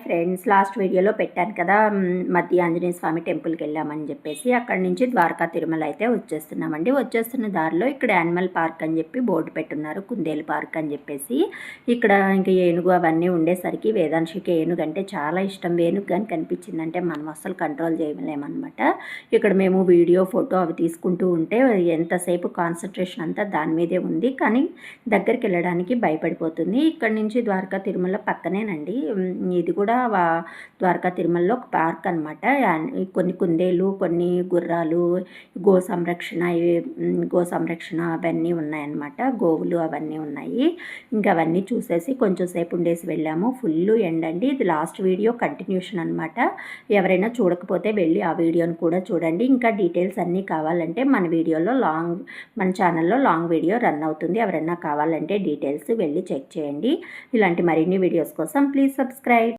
Friends, last వీడియోలో పెట్టాను కదా, మధ్య ఆంజనేయ స్వామి టెంపుల్కి వెళ్ళామని చెప్పేసి. అక్కడి నుంచి ద్వారకా తిరుమల అయితే వచ్చేస్తున్నామండి. వచ్చేస్తున్న దారిలో ఇక్కడ యానిమల్ పార్క్ అని చెప్పి బోర్డు పెట్టున్నారు, కుందేలు పార్క్ అని చెప్పేసి. ఇక్కడ ఇంకా ఏనుగు అవన్నీ ఉండేసరికి వేదాంశికి ఏనుగు అంటే చాలా ఇష్టం. ఏనుగు కానీ కనిపించిందంటే మనం అస్సలు కంట్రోల్ చేయలేమన్నమాట. ఇక్కడ మేము వీడియో ఫోటో అవి తీసుకుంటూ ఉంటే ఎంతసేపు కాన్సన్ట్రేషన్ అంతా దాని మీదే ఉంది, కానీ దగ్గరికి వెళ్ళడానికి భయపడిపోతుంది. ఇక్కడ నుంచి ద్వారకా తిరుమల పక్కనేనండి. ఇది కూడా ద్వారకా తిరుమలలో ఒక పార్క్ అనమాట. కొన్ని కుందేలు, కొన్ని గుర్రాలు, గో సంరక్షణ అవన్నీ ఉన్నాయన్నమాట. గోవులు అవన్నీ ఉన్నాయి. ఇంకా అవన్నీ చూసేసి కొంచెం సేపు ఉండేసి వెళ్ళాము. ఫుల్ ఎండండి. ఇది లాస్ట్ వీడియో కంటిన్యూషన్ అనమాట. ఎవరైనా చూడకపోతే వెళ్ళి ఆ వీడియోని కూడా చూడండి. ఇంకా డీటెయిల్స్ అన్నీ కావాలంటే మన ఛానల్లో లాంగ్ వీడియో రన్ అవుతుంది. ఎవరైనా కావాలంటే డీటెయిల్స్ వెళ్ళి చెక్ చేయండి. ఇలాంటి మరిన్ని వీడియోస్ కోసం ప్లీజ్ సబ్స్క్రైబ్.